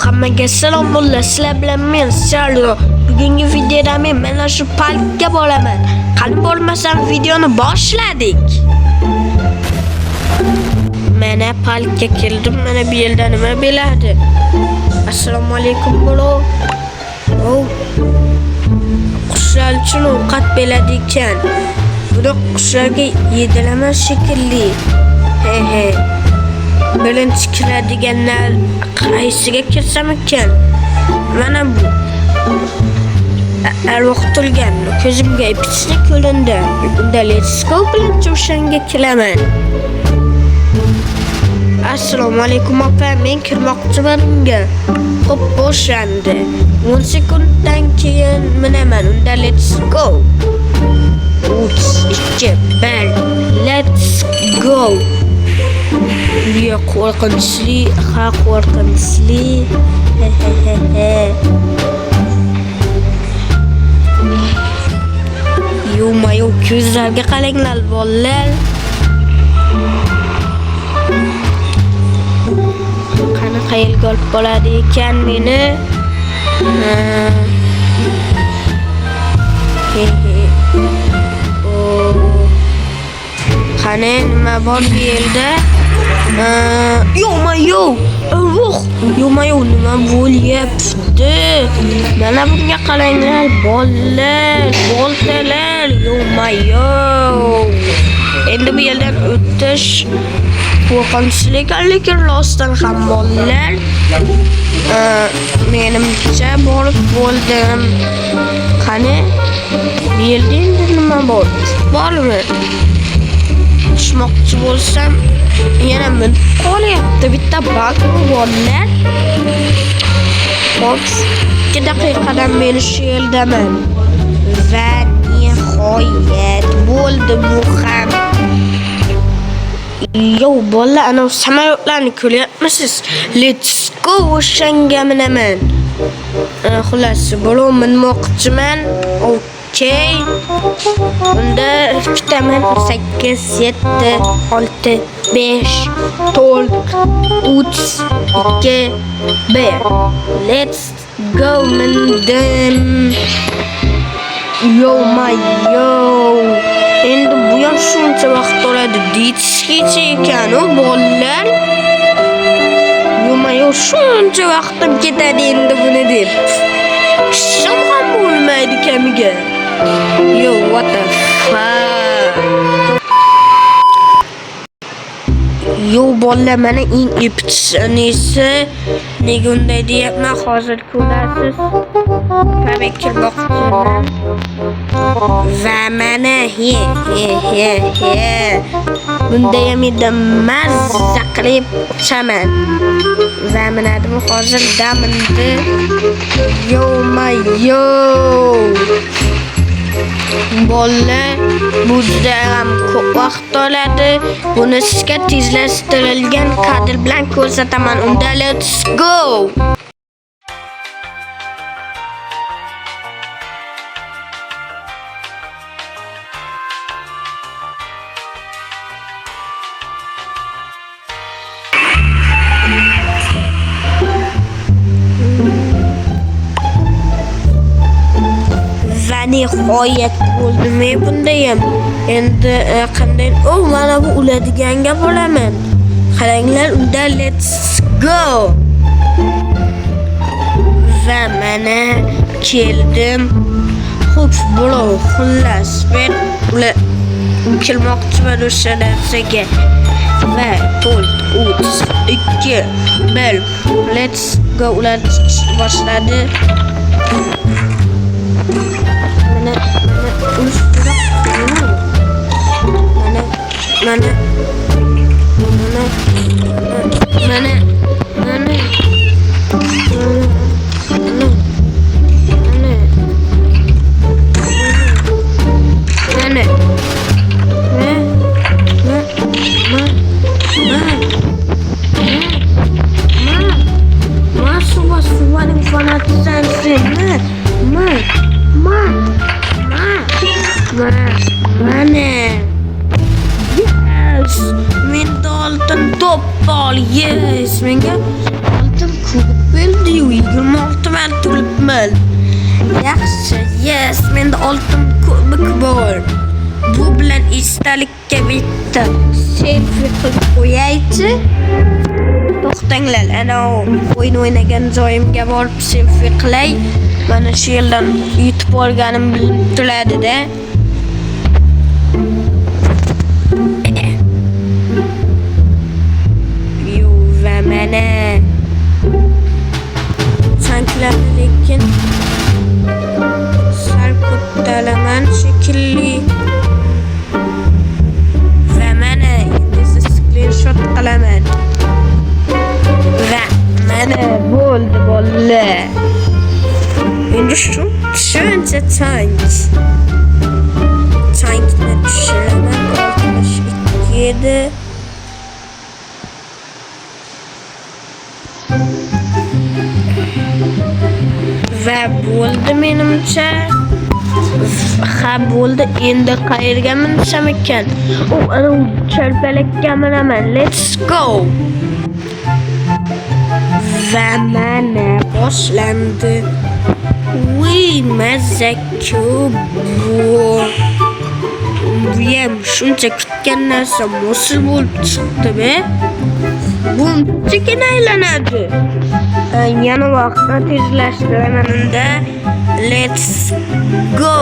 Hammaga salom bo'llar. Sizlar bilan men Sarlo. Bugungi videoda men mana shu parkga boraman. Qani bo'lmasam videoni boshladik. Mana parkga keldim. Mana bu yerda nima bo'ladi? Assalomu alaykum bro. Qushlar uchun ovqat bo'ladi ekan. Biroq qushlarga yedilamas shekilli. He. Birinchi kiradiganlar qaysiga kirsam ekan? Mana bu. Arvoq turgan ko'zimga ipchik ko'rindi. Unda let's go bilan o'shanga kiraman. Assalomu alaykum opa, men kirmoqchiman unga. Xo'p, boshlandi. 10 sekunddan keyin minaman. Unda let's go. 3, 2, 1, let's go. Yo, qo'rqinchli, qo'rqinchli. Yo, ko'zlarga qaranglar, bolalar. Qanaqa yerga olib boradi ekan meni? Qani nima bor bu yerda? Yo, nima bo'lyapti? Mana bunga qaranglar, boltalar, yo. Endi bu yerdan o'tish qo'rqinchli ekan, lekin rostdan ham bolalar. Menimcha borib bo'ldim. Qani? Bu yerda endi nima bor? Bormi? Tushmoqchi bo'lsam yana men qolyapti bitta bak bolalar. Hop, 2 daqiqadan beri shu yerdaman. Va nihoyat bo'ldi bu ham. Yo bolalar, ana samolyotlarni ko'ryapmisiz? Let's go o'shanga minaman. Xullas, bolo minmoqchiman. Okay. Unda vitamin 8, 7, 6, 5, 4, 3, 2, 1. Let's go mindim. Yo. Endi bu ham shuncha vaqt oladi deyishgacha ekan, bolalar. Yo, shuncha vaqtim ketadi endi buni deb. Ishim ham bo'lmaydi kamiga. Yo, what the fuck? Yo, bolalar, mana eng epichanisi. Nega unday deyapman, hozir ko'rasiz. Park kirmoqchiman. Va mana he. Bunda ham edi mazza qilib uchaman. Va minadim hozir damindi. Yo. Bolalar, bu juda ham ko'p vaqt oladi. Buni sizga tezlashtirilgan kadr bilan ko'rsataman. Unda let's go. Nihoyat bo'ldi. Men bunda ham endi qanday mana bu uladiganga bo'laman. Qaranglar, unda let's go. Va mana keldim. Xo'p, bro, xullas men kelmoqchiman o'sha narsaga. Va 3, 2, 1, let's go. Ular boshladi. Yes, menga oltin kubok bo'ldi-yu, 26 marta turibman. Yaxshi, yes, menda oltin kubik bor. Bu bilan istalikka bitta selfie qilib qo'yaychi. To'xtanglar, ana o'yin o'ynagan joyimga borib selfie qilay. Mana shu yerdan yutib olganim bilib turadi-da. Va mana sanklarni lekin sal ko'taraman shekilli. Va mana endi screenshot qilaman. Va mana bo'ldi bolalar. Endi shuncha tankni tushiraman. 62 edi. Va bo'ldi menimcha. Ha bo'ldi, endi qayerga minsam ekan? Ana charpalakka minaman. Let's go. Va mana boshlandi. Uy, mazza-ku bu. Buyam shuncha kutgan narsa mo'sil bo'lib chiqdi-be. Bunchagina aylanadi. Yana vaqtni tezlashtiraman unda. Let's go.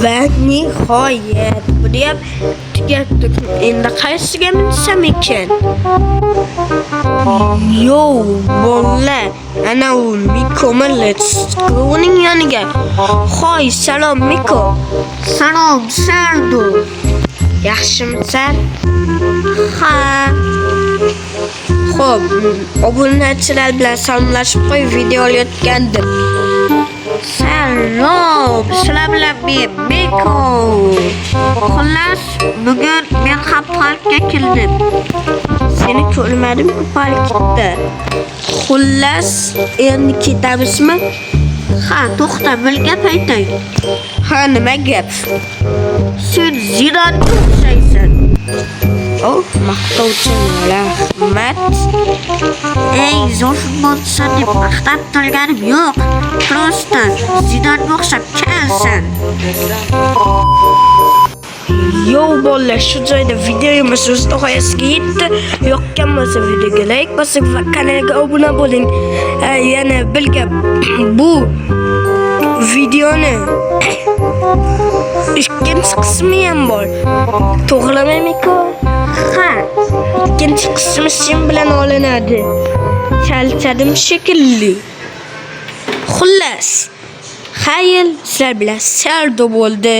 Va nihoyat buni ham tugatdik. Endi qaysiga minsam ekan? Yo, bolalar, ana u Miko Let's Go'ning yoniga. Hoy, salom Miko. Salom, Sardo. Yaxshimisan? Ha. Xo'p, obunachilar bilan salomlashib qo'y, video olayotgandim. Salom, sizlar bilan men Miko. Xullas, bugun men ham parkka keldim. Seni ko'rmadim-ku parkda. Xullas, endi ketamizmi? Ha, to'xta, bir gap aytay. Ha, nima gap? Sen Zidane o'xshaysan. Oh, maqtovchim, rahmat. Ey, zo'r futbolchisan deb maqtab turganim yo'q. Prosta Zidane o'xshab kelsan. Yo bolalar, shu joyda videomiz o'z nihoyasiga yetdi. Yoqqan bo'lsa videoga like bosing va kanalga obuna bo'ling. Yana bir gap, bu videoni ikkinchi qismi ham bor. To'g'rilamay-ku? Ha, ikkinchi qismi sen bilan olinadi. Chalchadim shekilli. Xullas, xayr, sizlar bilan Sardo bo'ldi.